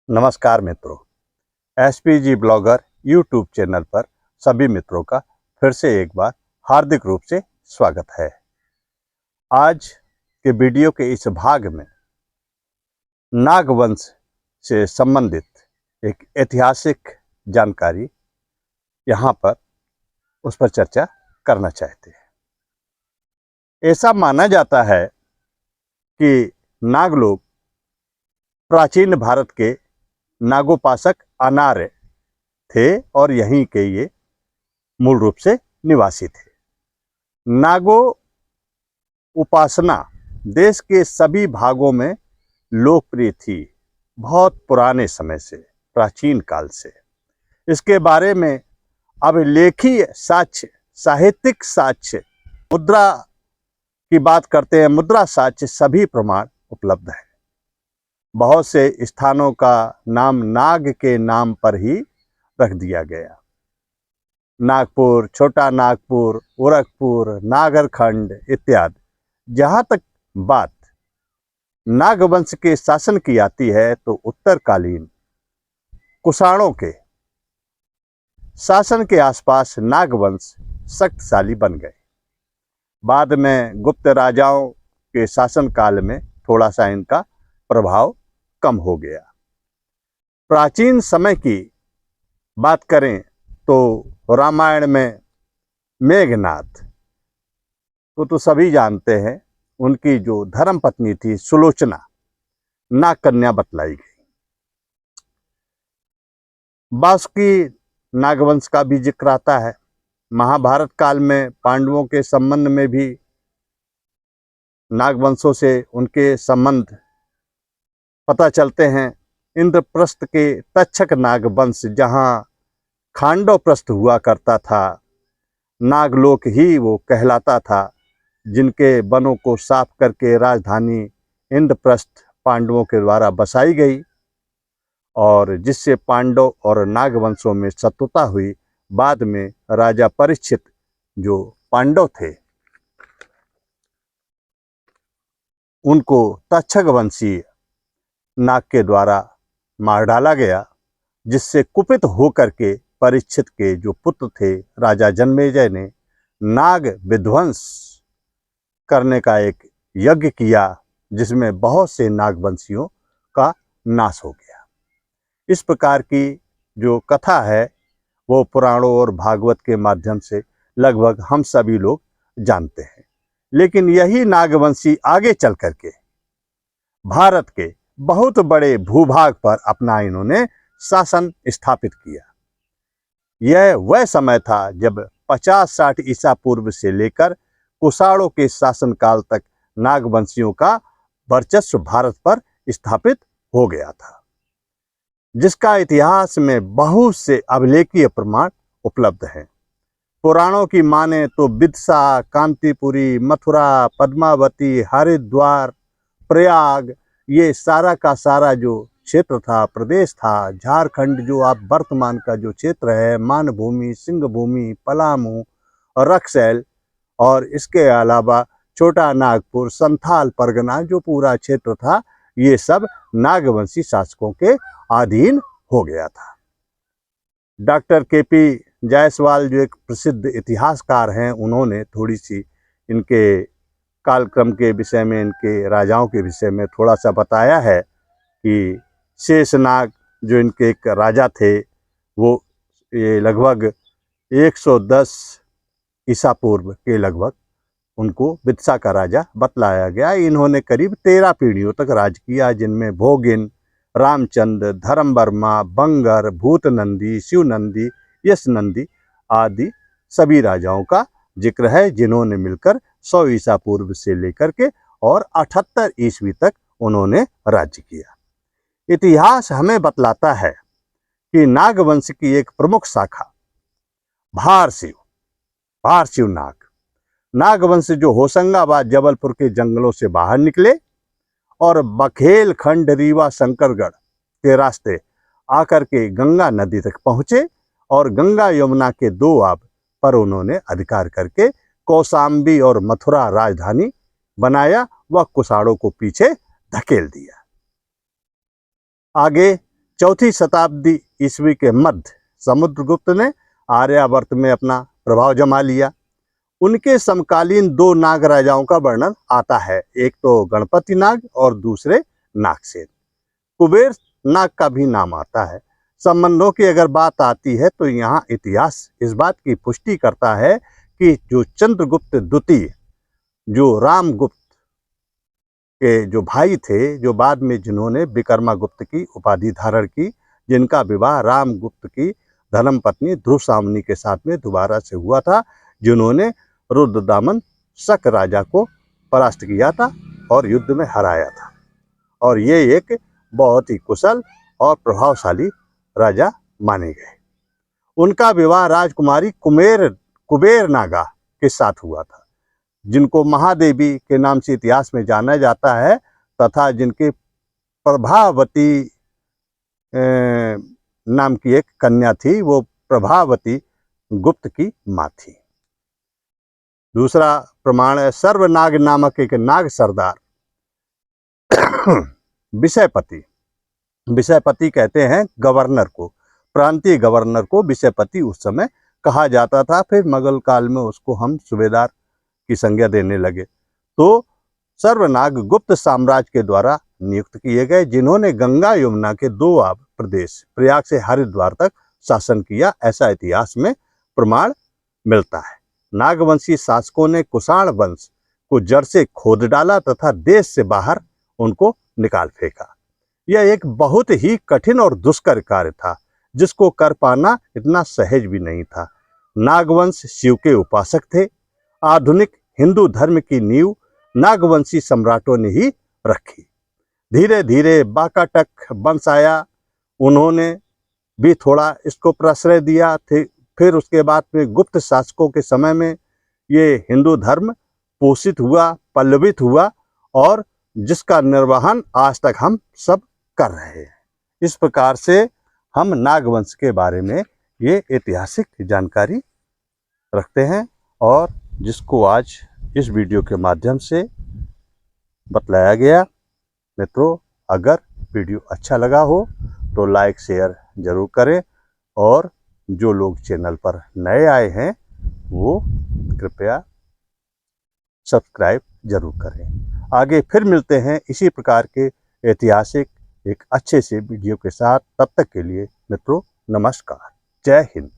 नमस्कार मित्रों, SPG blogger YouTube channel पर सभी मित्रों का फिर से एक बार हार्दिक रूप से स्वागत है। आज के वीडियो के इस भाग में नागवंश से संबंधित एक ऐतिहासिक जानकारी यहाँ पर उस पर चर्चा करना चाहते हैं। ऐसा माना जाता है कि नागलोक प्राचीन भारत के नागोपासक अनार्य थे और यहीं के ये मूल रूप से निवासी थे। नागो उपासना देश के सभी भागों में लोकप्रिय थी, बहुत पुराने समय से, प्राचीन काल से। इसके बारे में अभिलेखीय साक्ष्य, साहित्यिक साक्ष्य, मुद्रा की बात करते हैं, मुद्रा साक्ष्य, सभी प्रमाण उपलब्ध है। बहुत से स्थानों का नाम नाग के नाम पर ही रख दिया गया। नागपुर, छोटा नागपुर, गोरखपुर, नागरखंड इत्यादि। जहाँ तक बात नागवंश के शासन की आती है तो उत्तरकालीन कुषाणों के शासन के आसपास नागवंश शक्तिशाली बन गए। बाद में गुप्त राजाओं के शासन काल में थोड़ा सा इनका प्रभाव कम हो गया। प्राचीन समय की बात करें तो रामायण में मेघनाथ तो सभी जानते हैं, उनकी जो धर्म पत्नी थी सुलोचना, नाग कन्या बतलाई गई। बासुकी नागवंश का भी जिक्र आता है। महाभारत काल में पांडवों के संबंध में भी नागवंशों से उनके संबंध पता चलते हैं। इंद्रप्रस्थ के तक्षक नागवंश, जहां खांडवप्रस्थ हुआ करता था, नागलोक ही वो कहलाता था, जिनके वनों को साफ करके राजधानी इंद्रप्रस्थ पांडवों के द्वारा बसाई गई और जिससे पांडव और नागवंशों में शत्रुता हुई। बाद में राजा परीक्षित जो पांडव थे, उनको तक्षक वंशीय नाग के द्वारा मार डाला गया, जिससे कुपित होकर के परीक्षित के जो पुत्र थे राजा जन्मेजय ने नाग विध्वंस करने का एक यज्ञ किया, जिसमें बहुत से नागवंशियों का नाश हो गया। इस प्रकार की जो कथा है वो पुराणों और भागवत के माध्यम से लगभग हम सभी लोग जानते हैं। लेकिन यही नागवंशी आगे चल करके भारत के बहुत बड़े भूभाग पर अपना इन्होंने शासन स्थापित किया। यह वह समय था जब 50-60 ईसा पूर्व से लेकर कुषाणों के शासनकाल तक नागवंशियों का वर्चस्व भारत पर स्थापित हो गया था, जिसका इतिहास में बहुत से अभिलेखीय प्रमाण उपलब्ध हैं। पुराणों की माने तो विदिशा, कांतिपुरी, मथुरा, पद्मावती, हरिद्वार, प्रयाग, ये सारा का सारा जो क्षेत्र था, प्रदेश था, झारखंड जो आप वर्तमान का जो क्षेत्र है, मानभूमि, सिंहभूमि, पलामू और रक्सैल, और इसके अलावा छोटा नागपुर, संथाल परगना, जो पूरा क्षेत्र था, ये सब नागवंशी शासकों के अधीन हो गया था। डॉक्टर केपी जायसवाल जो एक प्रसिद्ध इतिहासकार हैं, उन्होंने थोड़ी सी इनके कालक्रम के विषय में, इनके राजाओं के विषय में थोड़ा सा बताया है कि शेषनाग जो इनके एक राजा थे, वो ये लगभग 110 ईसा पूर्व के लगभग उनको विदिशा का राजा बतलाया गया। इन्होंने करीब 13 पीढ़ियों तक राज किया, जिनमें भोगिन, रामचंद्र, धर्मवर्मा, बंगर, भूतनंदी, शिवनंदी, यशनंदी आदि सभी राजाओं का जिक्र है, जिन्होंने मिलकर 100 ईसा पूर्व से लेकर के और 78 ईस्वी तक उन्होंने राज्य किया। इतिहास हमें बतलाता है कि नागवंश की एक प्रमुख शाखा भारशिव नागवंश जो होशंगाबाद, जबलपुर के जंगलों से बाहर निकले और बघेल खंड, रीवा, शंकरगढ़ के रास्ते आकर के गंगा नदी तक पहुंचे और गंगा यमुना के दो आब पर उन्होंने अधिकार करके कौशाम्बी और मथुरा राजधानी बनाया व कुषाणों को पीछे धकेल दिया। आगे चौथी शताब्दी ईस्वी के मध्य समुद्रगुप्त ने आर्यावर्त में अपना प्रभाव जमा लिया। उनके समकालीन दो नाग राजाओं का वर्णन आता है, एक तो गणपति नाग और दूसरे नागसेन। कुबेर नाग का भी नाम आता है। संबंधों की अगर बात आती है तो यहाँ इतिहास इस बात की पुष्टि करता है कि जो चंद्रगुप्त द्वितीय, जो रामगुप्त के जो भाई थे, जो बाद में जिन्होंने विक्रमागुप्त की उपाधि धारण की, जिनका विवाह रामगुप्त की धर्मपत्नी ध्रुवसामनी के साथ में दोबारा से हुआ था, जिन्होंने रुद्रदामन शक राजा को परास्त किया था और युद्ध में हराया था। और ये एक बहुत ही कुशल और प्रभावशाली राजा माने गए। उनका विवाह राजकुमारी कुबेर नागा के साथ हुआ था, जिनको महादेवी के नाम से इतिहास में जाना जाता है, तथा जिनके प्रभावती नाम की एक कन्या थी, वो प्रभावती गुप्त की माँ थी। दूसरा प्रमाण है सर्वनाग नामक एक नाग सरदार विषयपति। विषयपति कहते हैं गवर्नर को, प्रांतीय गवर्नर को विषयपति उस समय कहा जाता था। फिर मुगल काल में उसको हम सूबेदार की संज्ञा देने लगे। तो सर्वनाग गुप्त साम्राज्य के द्वारा नियुक्त किए गए, जिन्होंने गंगा यमुना के दो आब प्रदेश प्रयाग से हरिद्वार तक शासन किया, ऐसा इतिहास में प्रमाण मिलता है। नागवंशी शासकों ने कुषाण वंश को जड़ से खोद डाला तथा देश से बाहर उनको निकाल फेंका। यह एक बहुत ही कठिन और दुष्कर कार्य था, जिसको कर पाना इतना सहज भी नहीं था। नागवंश शिव के उपासक थे। आधुनिक हिंदू धर्म की नींव नागवंशी सम्राटों ने ही रखी। धीरे धीरे वाकाटक वंश आया, उन्होंने भी थोड़ा इसको प्रश्रय दिया थे। फिर उसके बाद में गुप्त शासकों के समय में ये हिंदू धर्म पोषित हुआ, पल्लवित हुआ, और जिसका निर्वहन आज तक हम सब कर रहे हैं। इस प्रकार से हम नागवंश के बारे में ये ऐतिहासिक जानकारी रखते हैं, और जिसको आज इस वीडियो के माध्यम से बतलाया गया। मित्रों, अगर वीडियो अच्छा लगा हो तो लाइक शेयर जरूर करें, और जो लोग चैनल पर नए आए हैं वो कृपया सब्सक्राइब जरूर करें। आगे फिर मिलते हैं इसी प्रकार के ऐतिहासिक एक अच्छे से वीडियो के साथ। तब तक के लिए मित्रों, नमस्कार, जय हिंद।